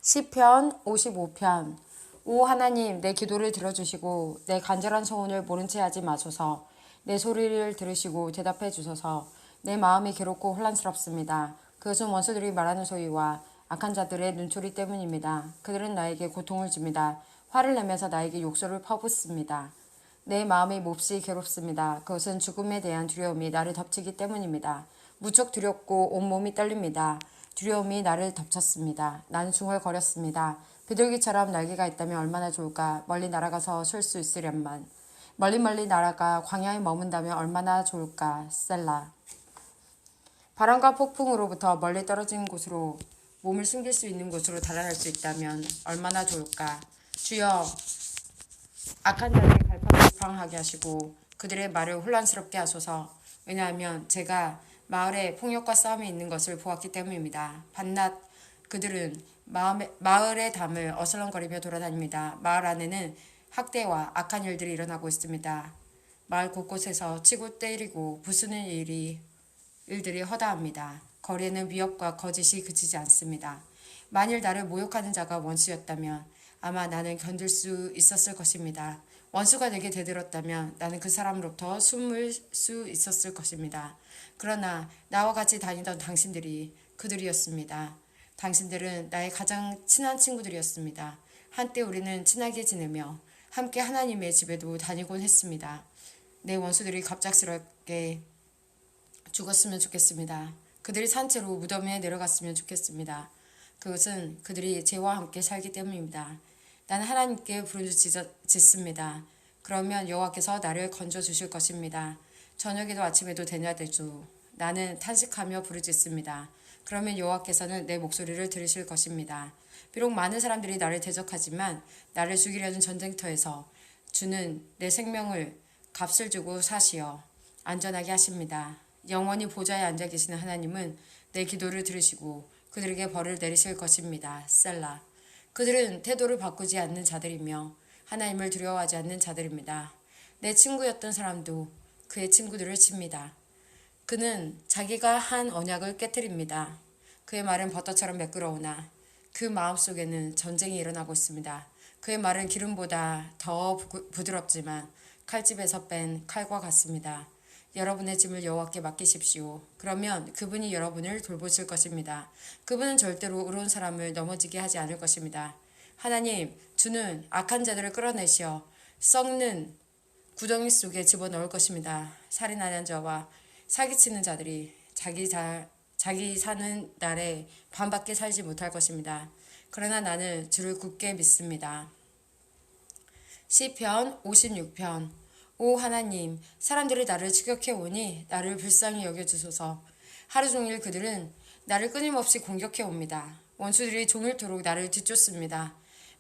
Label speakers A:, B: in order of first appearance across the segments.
A: 시편 55편. 오 하나님, 내 기도를 들어주시고 내 간절한 소원을 모른 채 하지 마소서. 내 소리를 들으시고 대답해 주소서. 내 마음이 괴롭고 혼란스럽습니다. 그것은 원수들이 말하는 소리와 악한 자들의 눈초리 때문입니다. 그들은 나에게 고통을 줍니다. 화를 내면서 나에게 욕설을 퍼붓습니다. 내 마음이 몹시 괴롭습니다. 그것은 죽음에 대한 두려움이 나를 덮치기 때문입니다. 무척 두렵고 온몸이 떨립니다. 두려움이 나를 덮쳤습니다. 나는 중얼거렸습니다. 비둘기처럼 날개가 있다면 얼마나 좋을까. 멀리 날아가서 쉴 수 있으련만. 멀리 날아가 광야에 머문다면 얼마나 좋을까. 셀라. 바람과 폭풍으로부터 멀리 떨어진 곳으로 몸을 숨길 수 있는 곳으로 달아날 수 있다면 얼마나 좋을까. 주여, 악한 자들의 갈팡질팡하게 하시고 그들의 말을 혼란스럽게 하소서. 왜냐하면 제가 마을에 폭력과 싸움이 있는 것을 보았기 때문입니다. 밤낮 그들은 마을의 담을 어슬렁거리며 돌아다닙니다. 마을 안에는 학대와 악한 일들이 일어나고 있습니다. 마을 곳곳에서 치고 때리고 부수는 일들이 허다합니다. 거리에는 위협과 거짓이 그치지 않습니다. 만일 나를 모욕하는 자가 원수였다면 아마 나는 견딜 수 있었을 것입니다. 원수가 내게 대들었다면 나는 그 사람으로부터 숨을 수 있었을 것입니다. 그러나 나와 같이 다니던 당신들이 그들이었습니다. 당신들은 나의 가장 친한 친구들이었습니다. 한때 우리는 친하게 지내며 함께 하나님의 집에도 다니곤 했습니다. 내 원수들이 갑작스럽게 죽었으면 좋겠습니다. 그들이 산채로 무덤에 내려갔으면 좋겠습니다. 그것은 그들이 죄와 함께 살기 때문입니다. 나는 하나님께 부르짖습니다. 그러면 여호와께서 나를 건져주실 것입니다. 저녁에도 아침에도 대냐되죠. 나는 탄식하며 부르짖습니다. 그러면 여호와께서는 내 목소리를 들으실 것입니다. 비록 많은 사람들이 나를 대적하지만 나를 죽이려는 전쟁터에서 주는 내 생명을 값을 주고 사시어 안전하게 하십니다. 영원히 보좌에 앉아 계시는 하나님은 내 기도를 들으시고 그들에게 벌을 내리실 것입니다. 셀라. 그들은 태도를 바꾸지 않는 자들이며 하나님을 두려워하지 않는 자들입니다. 내 친구였던 사람도 그의 친구들을 칩니다. 그는 자기가 한 언약을 깨뜨립니다. 그의 말은 버터처럼 매끄러우나 그 마음속에는 전쟁이 일어나고 있습니다. 그의 말은 기름보다 더 부드럽지만 칼집에서 뺀 칼과 같습니다. 여러분의 짐을 여호와께 맡기십시오. 그러면 그분이 여러분을 돌보실 것입니다. 그분은 절대로 의로운 사람을 넘어지게 하지 않을 것입니다. 하나님, 주는 악한 자들을 끌어내시어 썩는 구덩이 속에 집어넣을 것입니다. 살인하는 자와 사기치는 자들이 자기 사는 날에 반밖에 살지 못할 것입니다. 그러나 나는 주를 굳게 믿습니다. 시편 56편. 오 하나님, 사람들이 나를 추격해 오니 나를 불쌍히 여겨주소서. 하루 종일 그들은 나를 끊임없이 공격해 옵니다. 원수들이 종일토록 나를 뒤쫓습니다.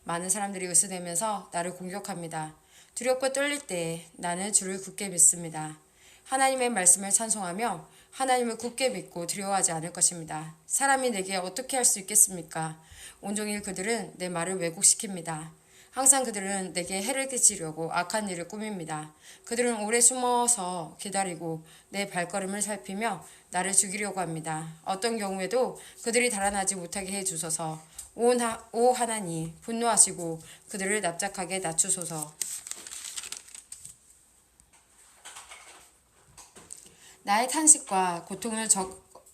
A: 많은 사람들이 으스대면서 나를 공격합니다. 두렵고 떨릴 때에 나는 주를 굳게 믿습니다. 하나님의 말씀을 찬송하며 하나님을 굳게 믿고 두려워하지 않을 것입니다. 사람이 내게 어떻게 할 수 있겠습니까? 온종일 그들은 내 말을 왜곡시킵니다. 항상 그들은 내게 해를 끼치려고 악한 일을 꾸밉니다. 그들은 오래 숨어서 기다리고 내 발걸음을 살피며 나를 죽이려고 합니다. 어떤 경우에도 그들이 달아나지 못하게 해주소서. 오 하나님, 분노하시고 그들을 납작하게 낮추소서. 나의 탄식과 고통을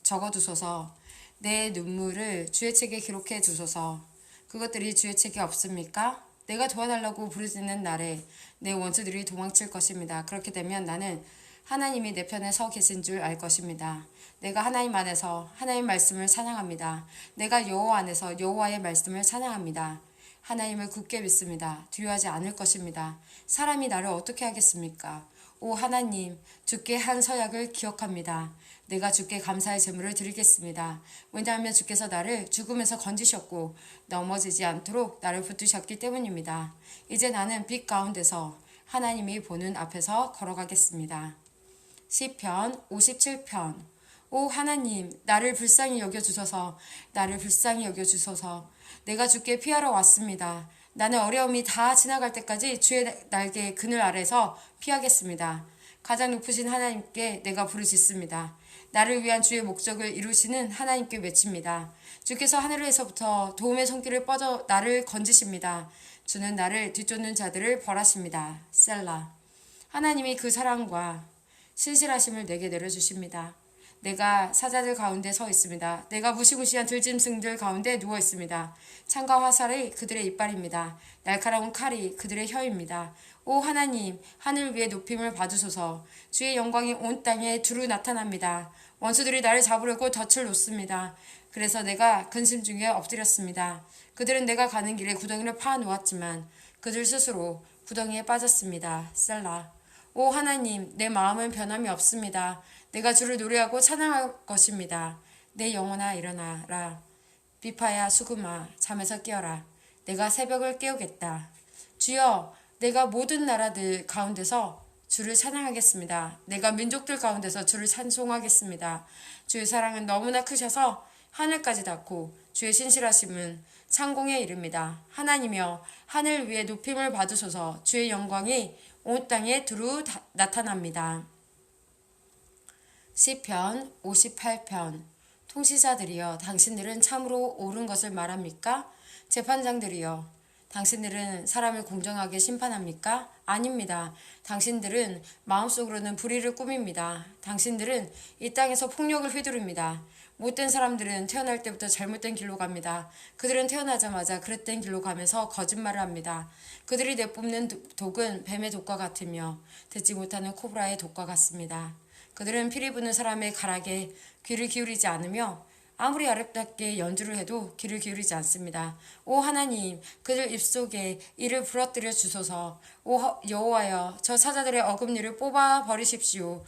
A: 적어두소서. 내 눈물을 주의 책에 기록해 두소서. 그것들이 주의 책에 없습니까? 내가 도와달라고 부르짖는 날에 내 원수들이 도망칠 것입니다. 그렇게 되면 나는 하나님이 내 편에 서 계신 줄 알 것입니다. 내가 하나님 안에서 하나님 말씀을 찬양합니다. 내가 여호와 안에서 여호와의 말씀을 찬양합니다. 하나님을 굳게 믿습니다. 두려워하지 않을 것입니다. 사람이 나를 어떻게 하겠습니까? 오 하나님, 주께 한 서약을 기억합니다. 내가 주께 감사의 제물을 드리겠습니다. 왜냐하면 주께서 나를 죽음에서 건지셨고 넘어지지 않도록 나를 붙드셨기 때문입니다. 이제 나는 빛 가운데서 하나님이 보는 앞에서 걸어가겠습니다. 시편 57편. 오 하나님, 나를 불쌍히 여겨주소서. 나를 불쌍히 여겨주소서. 내가 주께 피하러 왔습니다. 나는 어려움이 다 지나갈 때까지 주의 날개 그늘 아래서 피하겠습니다. 가장 높으신 하나님께 내가 부르짖습니다. 나를 위한 주의 목적을 이루시는 하나님께 외칩니다. 주께서 하늘에서부터 도움의 손길을 뻗어 나를 건지십니다. 주는 나를 뒤쫓는 자들을 벌하십니다. 셀라. 하나님이 그 사랑과 신실하심을 내게 내려주십니다. 내가 사자들 가운데 서 있습니다. 내가 무시무시한 들짐승들 가운데 누워 있습니다. 창과 화살이 그들의 이빨입니다. 날카로운 칼이 그들의 혀입니다. 오 하나님, 하늘 위에 높임을 받으소서. 주의 영광이 온 땅에 두루 나타납니다. 원수들이 나를 잡으려고 덫을 놓습니다. 그래서 내가 근심 중에 엎드렸습니다. 그들은 내가 가는 길에 구덩이를 파 놓았지만 그들 스스로 구덩이에 빠졌습니다. 셀라. 오 하나님, 내 마음은 변함이 없습니다. 내가 주를 노래하고 찬양할 것입니다. 내 영혼아 일어나라. 비파야 수금아 잠에서 깨어라. 내가 새벽을 깨우겠다. 주여, 내가 모든 나라들 가운데서 주를 찬양하겠습니다. 내가 민족들 가운데서 주를 찬송하겠습니다. 주의 사랑은 너무나 크셔서 하늘까지 닿고 주의 신실하심은 창공에 이릅니다. 하나님이여, 하늘 위에 높임을 받으소서. 주의 영광이 온 땅에 두루 나타납니다. 시편 58편. 통치자들이여, 당신들은 참으로 옳은 것을 말합니까? 재판장들이여, 당신들은 사람을 공정하게 심판합니까? 아닙니다. 당신들은 마음속으로는 불의를 꾸밉니다. 당신들은 이 땅에서 폭력을 휘두릅니다. 못된 사람들은 태어날 때부터 잘못된 길로 갑니다. 그들은 태어나자마자 그릇된 길로 가면서 거짓말을 합니다. 그들이 내뿜는 독은 뱀의 독과 같으며 듣지 못하는 코브라의 독과 같습니다. 그들은 피리 부는 사람의 가락에 귀를 기울이지 않으며 아무리 아름답게 연주를 해도 귀를 기울이지 않습니다. 오 하나님, 그들 입속에 이를 부러뜨려 주소서. 오 여호와여, 저 사자들의 어금니를 뽑아 버리십시오.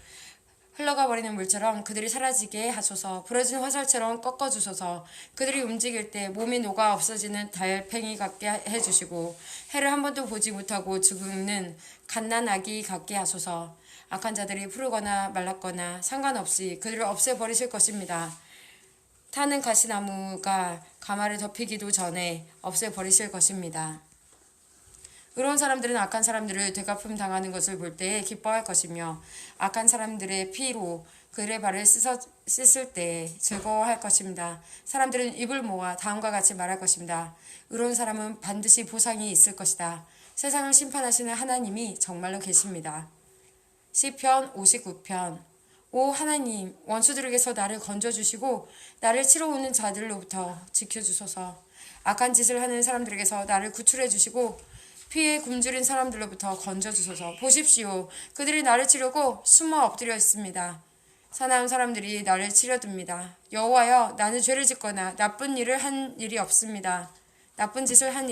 A: 흘러가 버리는 물처럼 그들이 사라지게 하소서. 부러진 화살처럼 꺾어 주소서. 그들이 움직일 때 몸이 녹아 없어지는 달팽이 같게 해주시고 해를 한 번도 보지 못하고 죽는 갓난아기 같게 하소서. 악한 자들이 푸르거나 말랐거나 상관없이 그들을 없애버리실 것입니다. 타는 가시나무가 가마를 덮이기도 전에 없애버리실 것입니다. 의로운 사람들은 악한 사람들을 되갚음 당하는 것을 볼 때에 기뻐할 것이며 악한 사람들의 피로 그들의 발을 씻을 때에 즐거워할 것입니다. 사람들은 입을 모아 다음과 같이 말할 것입니다. 의로운 사람은 반드시 보상이 있을 것이다. 세상을 심판하시는 하나님이 정말로 계십니다. 시편 59편. 오 하나님, 원수들에게서 나를 건져주시고 나를 치러 오는 자들로부터 지켜주소서. 악한 짓을 하는 사람들에게서 나를 구출해 주시고 피에 굶주린 사람들로부터 건져주소서. 보십시오, 그들이 나를 치려고 숨어 엎드려 있습니다. 사나운 사람들이 나를 치려듭니다. 여호와여, 나는 죄를 짓거나 나쁜 짓을 한 일이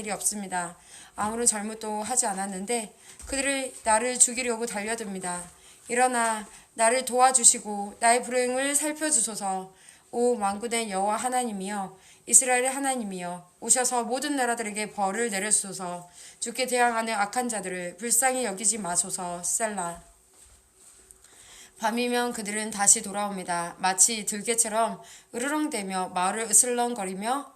A: 없습니다. 아무런 잘못도 하지 않았는데 그들이 나를 죽이려고 달려듭니다. 일어나 나를 도와주시고 나의 불행을 살펴주소서. 오 만군의 여호와 하나님이여, 이스라엘의 하나님이여, 오셔서 모든 나라들에게 벌을 내려주소서. 주께 대항하는 악한 자들을 불쌍히 여기지 마소서. 셀라. 밤이면 그들은 다시 돌아옵니다. 마치 들개처럼 으르렁대며 마을을 어슬렁거리며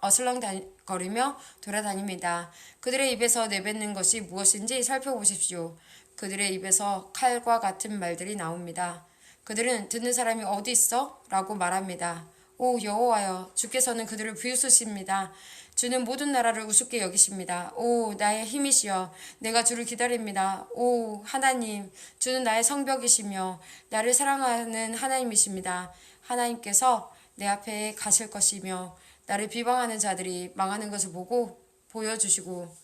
A: 돌아다닙니다. 그들의 입에서 내뱉는 것이 무엇인지 살펴보십시오. 그들의 입에서 칼과 같은 말들이 나옵니다. 그들은 듣는 사람이 어디 있어? 라고 말합니다. 오 여호와여, 주께서는 그들을 비웃으십니다. 주는 모든 나라를 우습게 여기십니다. 오 나의 힘이시여, 내가 주를 기다립니다. 오 하나님, 주는 나의 성벽이시며 나를 사랑하는 하나님이십니다. 하나님께서 내 앞에 가실 것이며 나를 비방하는 자들이 망하는 것을 보여주시고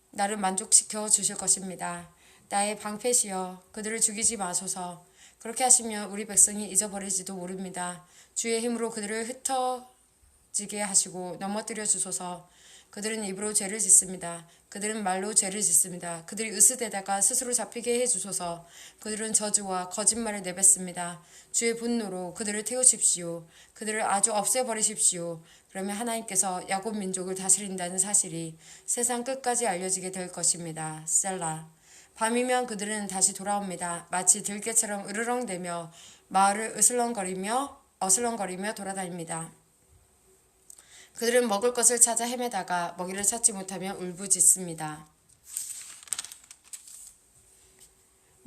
A: 나를 만족시켜 주실 것입니다. 나의 방패시여, 그들을 죽이지 마소서. 그렇게 하시면 우리 백성이 잊어버릴지도 모릅니다. 주의 힘으로 그들을 흩어지게 하시고 넘어뜨려 주소서. 그들은 입으로 죄를 짓습니다. 그들은 말로 죄를 짓습니다. 그들이 으스대다가 스스로 잡히게 해주소서. 그들은 저주와 거짓말을 내뱉습니다. 주의 분노로 그들을 태우십시오. 그들을 아주 없애버리십시오. 그러면 하나님께서 야곱 민족을 다스린다는 사실이 세상 끝까지 알려지게 될 것입니다. 셀라. 밤이면 그들은 다시 돌아옵니다. 마치 들개처럼 으르렁대며 마을을 어슬렁거리며 돌아다닙니다. 그들은 먹을 것을 찾아 헤매다가 먹이를 찾지 못하며 울부짖습니다.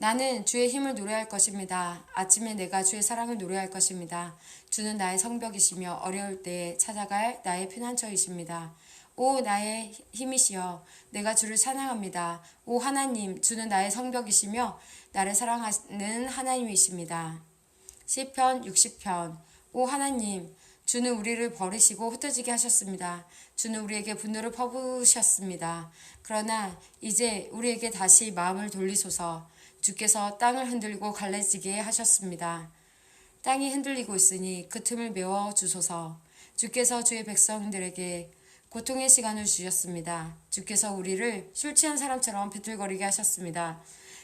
A: 나는 주의 힘을 노래할 것입니다. 아침에 내가 주의 사랑을 노래할 것입니다. 주는 나의 성벽이시며 어려울 때에 찾아갈 나의 피난처이십니다. 오 나의 힘이시여 내가 주를 찬양합니다. 오 하나님 주는 나의 성벽이시며 나를 사랑하는 하나님이십니다. 시편 60편. 오 하나님 주는 우리를 버리시고 흩어지게 하셨습니다. 주는 우리에게 분노를 퍼부으셨습니다. 그러나 이제 우리에게 다시 마음을 돌리소서. 주께서 땅을 흔들고 갈라지게 하셨습니다. 땅이 흔들리고 있으니 그 틈을 메워 주소서. 주께서 주의 백성들에게 고통의 시간을 주셨습니다. 주께서 우리를 술 취한 사람처럼 비틀거리게 하셨습니다.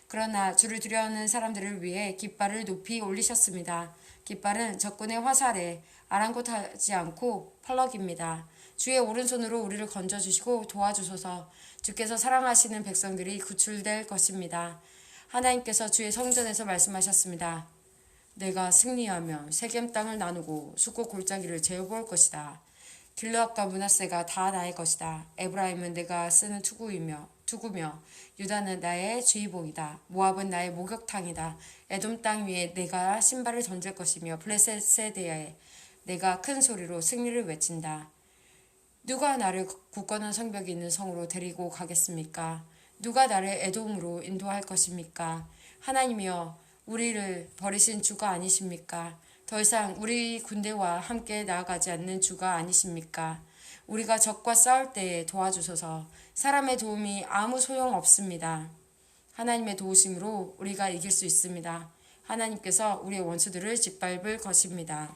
A: 그러나 주를 두려워하는 사람들을 위해 깃발을 높이 올리셨습니다. 깃발은 적군의 화살에 아랑곳하지 않고 펄럭입니다. 주의 오른손으로 우리를 건져주시고 도와주소서. 주께서 사랑하시는 백성들이 구출될 것입니다. 하나님께서 주의 성전에서 말씀하셨습니다. 내가 승리하며 세겜 땅을 나누고 숫곳 골짜기를 재어볼 것이다. 길르앗과 므낫세가 다 나의 것이다. 에브라임은 내가 쓰는 투구며 유다는 나의 주의봉이다. 모압은 나의 목욕탕이다. 에돔 땅 위에 내가 신발을 던질 것이며 블레셋에 대하여 내가 큰 소리로 승리를 외친다. 누가 나를 굳건한 성벽이 있는 성으로 데리고 가겠습니까? 누가 나를 에돔으로 인도할 것입니까? 하나님이여 우리를 버리신 주가 아니십니까? 더 이상 우리 군대와 함께 나아가지 않는 주가 아니십니까? 우리가 적과 싸울 때에 도와주소서. 사람의 도움이 아무 소용 없습니다. 하나님의 도우심으로 우리가 이길 수 있습니다. 하나님께서 우리의 원수들을 짓밟을 것입니다.